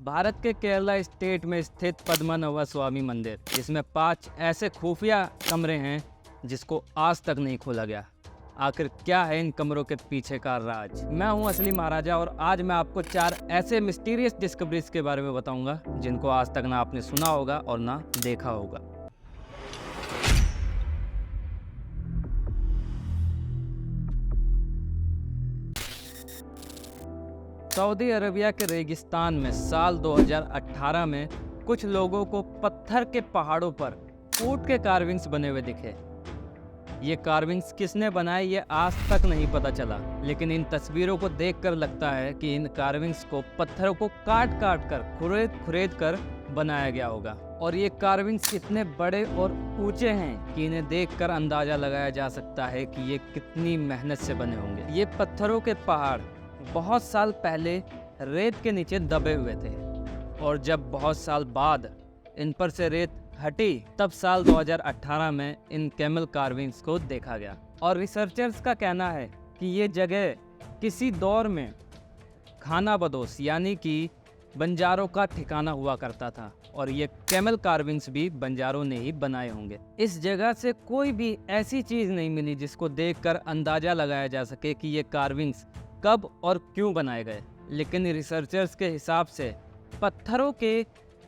भारत के केरला स्टेट में स्थित पद्मनाभ स्वामी मंदिर, जिसमें 5 ऐसे खुफिया कमरे हैं जिसको आज तक नहीं खोला गया। आखिर क्या है इन कमरों के पीछे का राज? मैं हूं असली महाराजा और आज मैं आपको 4 ऐसे मिस्टीरियस डिस्कवरीज के बारे में बताऊंगा जिनको आज तक ना आपने सुना होगा और ना देखा होगा। सऊदी अरबिया के रेगिस्तान में साल 2018 में कुछ लोगों को पत्थर के पहाड़ों पर ऊंट के कार्विंग्स बने हुए दिखे। ये कार्विंग्स किसने बनाए ये आज तक नहीं पता चला, लेकिन इन तस्वीरों को देखकर लगता है कि इन कार्विंग्स को पत्थरों को काट काट कर खुरेद कर बनाया गया होगा। और ये कार्विंग्स इतने बड़े और ऊंचे हैं कि इन्हें देखकर अंदाजा लगाया जा सकता है कि ये कितनी मेहनत से बने होंगे। ये पत्थरों के पहाड़ बहुत साल पहले रेत के नीचे दबे हुए थे और जब बहुत साल बाद इन पर से रेत हटी तब साल 2018 में इन कैमल कार्विंग्स को देखा गया। और रिसर्चर्स का कहना है कि ये जगह किसी दौर में खाना बदोश यानी कि बंजारों का ठिकाना हुआ करता था और ये कैमल कार्विंग्स भी बंजारों ने ही बनाए होंगे। इस जगह से कोई भी ऐसी चीज़ नहीं मिली जिसको देखकर अंदाज़ा लगाया जा सके कि ये कार्विंग्स कब और क्यों बनाए गए, लेकिन रिसर्चर्स के हिसाब से पत्थरों के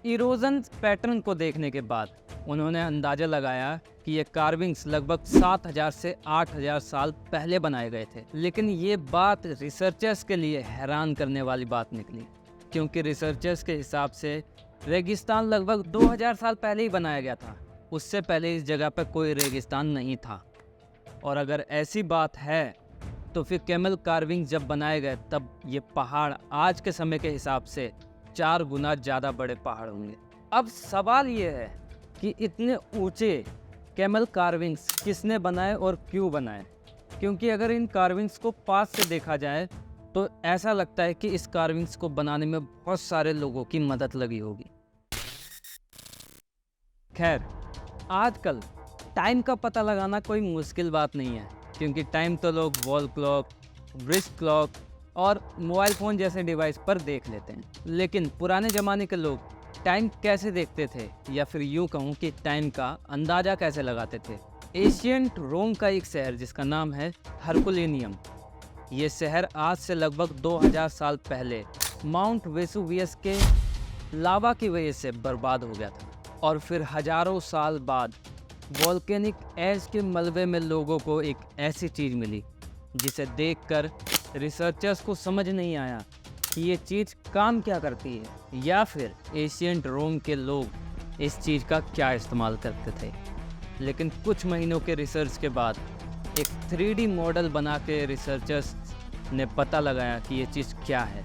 इरोजन पैटर्न को देखने के बाद उन्होंने अंदाज़ा लगाया कि ये कार्विंग्स लगभग 7000 से 8000 साल पहले बनाए गए थे। लेकिन ये बात रिसर्चर्स के लिए हैरान करने वाली बात निकली, क्योंकि रिसर्चर्स के हिसाब से रेगिस्तान लगभग 2000 साल पहले ही बनाया गया था। उससे पहले इस जगह पर कोई रेगिस्तान नहीं था। और अगर ऐसी बात है तो फिर कैमल कार्विंग जब बनाए गए तब ये पहाड़ आज के समय के हिसाब से 4 गुना ज़्यादा बड़े पहाड़ होंगे। अब सवाल ये है कि इतने ऊंचे कैमल कार्विंग्स किसने बनाए और क्यों बनाए, क्योंकि अगर इन कार्विंग्स को पास से देखा जाए तो ऐसा लगता है कि इस कार्विंग्स को बनाने में बहुत सारे लोगों की मदद लगी होगी। खैर, आजकल टाइम का पता लगाना कोई मुश्किल बात नहीं है, क्योंकि टाइम तो लोग वॉल क्लॉक, रिस्ट क्लॉक और मोबाइल फ़ोन जैसे डिवाइस पर देख लेते हैं। लेकिन पुराने ज़माने के लोग टाइम कैसे देखते थे, या फिर यूँ कहूँ कि टाइम का अंदाज़ा कैसे लगाते थे? एशियंट रोम का एक शहर जिसका नाम है हरकुलिनियम, ये शहर आज से लगभग 2000 साल पहले माउंट वेसुवियस के लावा की वजह से बर्बाद हो गया था। और फिर हज़ारों साल बाद वोल्केनिक ऐश के मलबे में लोगों को एक ऐसी चीज़ मिली जिसे देखकर रिसर्चर्स को समझ नहीं आया कि ये चीज़ काम क्या करती है, या फिर एशियंट रोम के लोग इस चीज़ का क्या इस्तेमाल करते थे। लेकिन कुछ महीनों के रिसर्च के बाद एक 3D मॉडल बना के रिसर्चर्स ने पता लगाया कि ये चीज़ क्या है।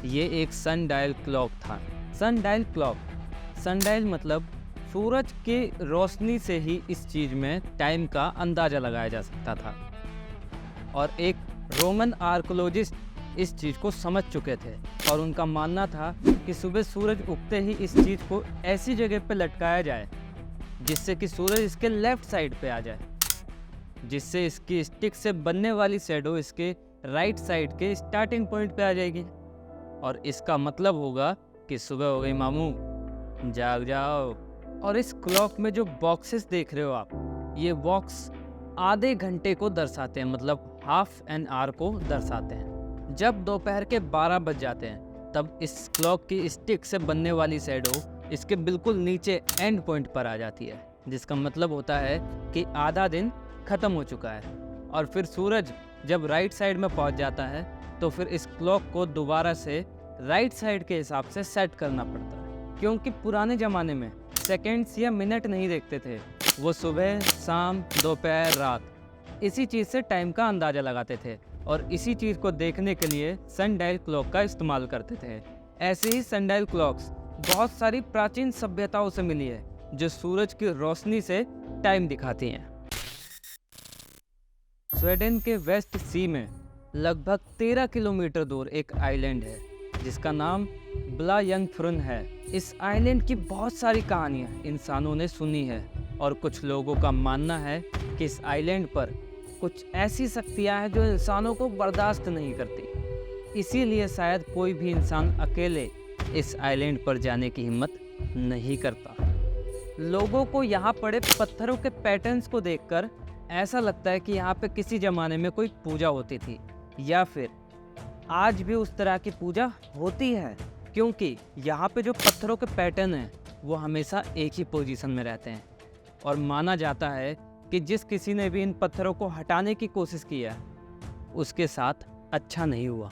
ये एक सनडायल क्लॉक था। सनडायल क्लॉक, सनडायल मतलब सूरज की रोशनी से ही इस चीज़ में टाइम का अंदाज़ा लगाया जा सकता था। और एक रोमन आर्कोलॉजिस्ट इस चीज़ को समझ चुके थे और उनका मानना था कि सुबह सूरज उगते ही इस चीज़ को ऐसी जगह पर लटकाया जाए जिससे कि सूरज इसके लेफ़्ट साइड पे आ जाए, जिससे इसकी स्टिक से बनने वाली शैडो इसके राइट साइड के स्टार्टिंग पॉइंट पे आ जाएगी। और इसका मतलब होगा कि सुबह हो गई मामू, जाग जाओ। और इस क्लॉक में जो बॉक्सेस देख रहे हो आप, ये बॉक्स आधे घंटे को दर्शाते हैं, मतलब हाफ एन आवर को दर्शाते हैं। जब दोपहर के 12 बज जाते हैं तब इस क्लॉक की स्टिक से बनने वाली शैडो इसके बिल्कुल नीचे एंड पॉइंट पर आ जाती है, जिसका मतलब होता है कि आधा दिन ख़त्म हो चुका है। और फिर सूरज जब राइट साइड में पहुंच जाता है तो फिर इस क्लॉक को दोबारा से राइट साइड के हिसाब से सेट करना पड़ता है, क्योंकि पुराने ज़माने में सेकेंड्स या मिनट नहीं देखते थे, वो सुबह, शाम, दोपहर, रात इसी चीज़ से टाइम का अंदाज़ा लगाते थे और इसी चीज़ को देखने के लिए सनडायल क्लॉक का इस्तेमाल करते थे। ऐसे ही सनडायल क्लॉक्स बहुत सारी प्राचीन सभ्यताओं से मिली है जो सूरज की रोशनी से टाइम दिखाती हैं। स्वीडन के वेस्ट सी में लगभग 13 किलोमीटर दूर एक आइलैंड है जिसका नाम ब्लायंगफ्रुन है। इस आइलैंड की बहुत सारी कहानियाँ इंसानों ने सुनी है और कुछ लोगों का मानना है कि इस आइलैंड पर कुछ ऐसी शक्तियाँ हैं जो इंसानों को बर्दाश्त नहीं करती। इसीलिए शायद कोई भी इंसान अकेले इस आइलैंड पर जाने की हिम्मत नहीं करता। लोगों को यहाँ पड़े पत्थरों के पैटर्न्स को देखकर ऐसा लगता है कि यहाँ पे किसी ज़माने में कोई पूजा होती थी, या फिर आज भी उस तरह की पूजा होती है, क्योंकि यहाँ पे जो पत्थरों के पैटर्न हैं वो हमेशा एक ही पोजीशन में रहते हैं। और माना जाता है कि जिस किसी ने भी इन पत्थरों को हटाने की कोशिश की है उसके साथ अच्छा नहीं हुआ।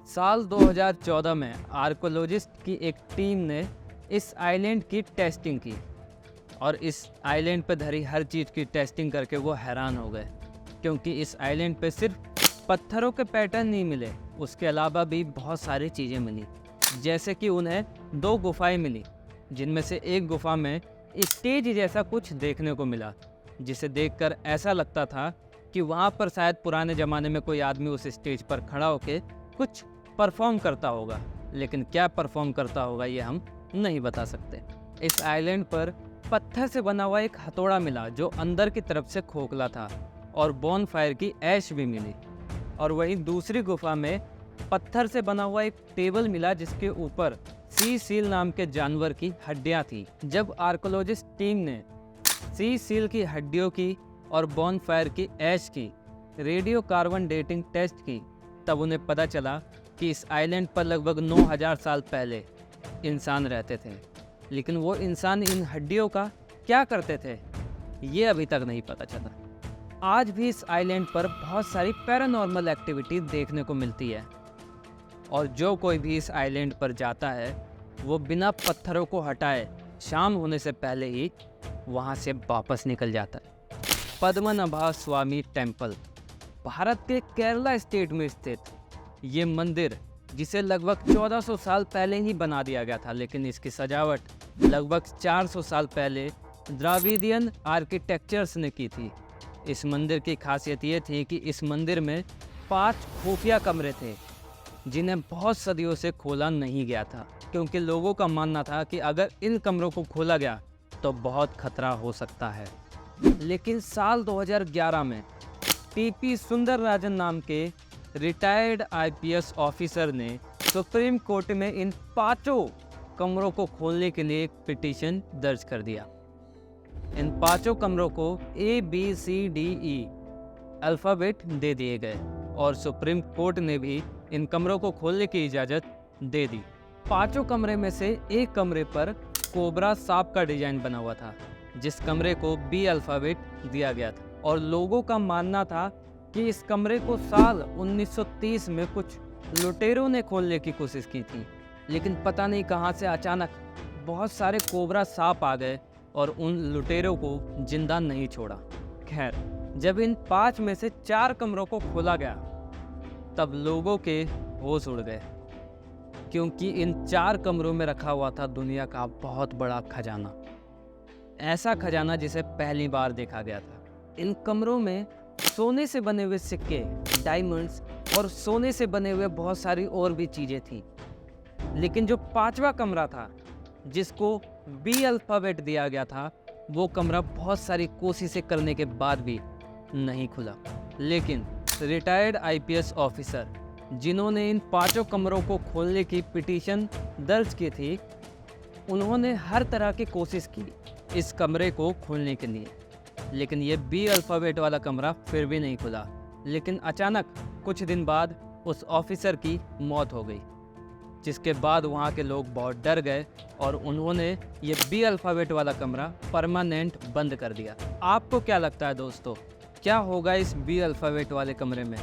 साल 2014 में आर्कोलॉजिस्ट की एक टीम ने इस आइलैंड की टेस्टिंग की और इस आइलैंड पर धरी हर चीज़ की टेस्टिंग करके वो हैरान हो गए, क्योंकि इस आइलैंड पे सिर्फ पत्थरों के पैटर्न नहीं मिले, उसके अलावा भी बहुत सारी चीज़ें मिली। जैसे कि उन्हें 2 गुफाएं मिली, जिनमें से एक गुफा में स्टेज जैसा कुछ देखने को मिला, जिसे देखकर ऐसा लगता था कि वहाँ पर शायद पुराने ज़माने में कोई आदमी उस स्टेज पर खड़ा होकर कुछ परफॉर्म करता होगा, लेकिन क्या परफॉर्म करता होगा ये हम नहीं बता सकते। इस आइलैंड पर पत्थर से बना हुआ एक हथौड़ा मिला जो अंदर की तरफ से खोखला था, और बॉन फायर की ऐश भी मिली। और वहीं दूसरी गुफा में पत्थर से बना हुआ एक टेबल मिला जिसके ऊपर सी सील नाम के जानवर की हड्डियां थी। जब आर्कोलॉजिस्ट टीम ने सी सील की हड्डियों की और बॉन फायर की ऐश की रेडियो कार्बन डेटिंग टेस्ट की, तब उन्हें पता चला कि इस आइलैंड पर लगभग 9000 साल पहले इंसान रहते थे। लेकिन वो इंसान इन हड्डियों का क्या करते थे ये अभी तक नहीं पता चला। आज भी इस आइलैंड पर बहुत सारी पैरानॉर्मल एक्टिविटी देखने को मिलती है, और जो कोई भी इस आइलैंड पर जाता है वो बिना पत्थरों को हटाए शाम होने से पहले ही वहाँ से वापस निकल जाता है। पद्मनाभा स्वामी टेम्पल भारत के केरला स्टेट में स्थित ये मंदिर, जिसे लगभग 1400 साल पहले ही बना दिया गया था, लेकिन इसकी सजावट लगभग 400 साल पहले द्राविडियन आर्किटेक्चर्स ने की थी। इस मंदिर की खासियत ये थी कि इस मंदिर में 5 खुफिया कमरे थे जिन्हें बहुत सदियों से खोला नहीं गया था, क्योंकि लोगों का मानना था कि अगर इन कमरों को खोला गया तो बहुत खतरा हो सकता है। लेकिन साल 2011 में टीपी सुंदरराजन नाम के रिटायर्ड आईपीएस ऑफिसर ने सुप्रीम कोर्ट में इन 5 कमरों को खोलने के लिए एक पिटीशन दर्ज कर दिया। इन 5 कमरों को ABCDE अल्फ़ाबेट दे दिए गए और सुप्रीम कोर्ट ने भी इन कमरों को खोलने की इजाज़त दे दी। 5 कमरे में से एक कमरे पर कोबरा सांप का डिजाइन बना हुआ था, जिस कमरे को B अल्फ़ाबेट दिया गया था, और लोगों का मानना था कि इस कमरे को साल 1930 में कुछ लुटेरों ने खोलने की कोशिश की थी, लेकिन पता नहीं कहां से अचानक बहुत सारे कोबरा सांप आ गए और उन लुटेरों को जिंदा नहीं छोड़ा। खैर, जब इन 5 में से 4 कमरों को खोला गया तब लोगों के होश उड़ गए, क्योंकि इन 4 कमरों में रखा हुआ था दुनिया का बहुत बड़ा खजाना, ऐसा खजाना जिसे पहली बार देखा गया था। इन कमरों में सोने से बने हुए सिक्के, डायमंड्स और सोने से बने हुए बहुत सारी और भी चीज़ें थीं। लेकिन जो 5वां कमरा था जिसको B अल्फ़ाबेट दिया गया था, वो कमरा बहुत सारी कोशिशें करने के बाद भी नहीं खुला। लेकिन रिटायर्ड आईपीएस ऑफिसर जिन्होंने इन 5 कमरों को खोलने की पिटीशन दर्ज की थी, उन्होंने हर तरह की कोशिश की इस कमरे को खोलने के लिए, लेकिन ये B अल्फ़ाबेट वाला कमरा फिर भी नहीं खुला। लेकिन अचानक कुछ दिन बाद उस ऑफिसर की मौत हो गई, जिसके बाद वहाँ के लोग बहुत डर गए और उन्होंने ये B अल्फ़ाबेट वाला कमरा परमानेंट बंद कर दिया। आपको क्या लगता है दोस्तों, क्या होगा इस B अल्फ़ाबेट वाले कमरे में?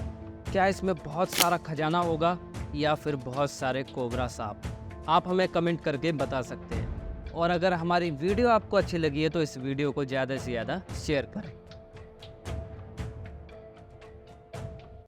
क्या इसमें बहुत सारा खजाना होगा या फिर बहुत सारे कोबरा सांप? आप हमें कमेंट करके बता सकते हैं। और अगर हमारी वीडियो आपको अच्छी लगी है तो इस वीडियो को ज़्यादा से ज़्यादा शेयर करें।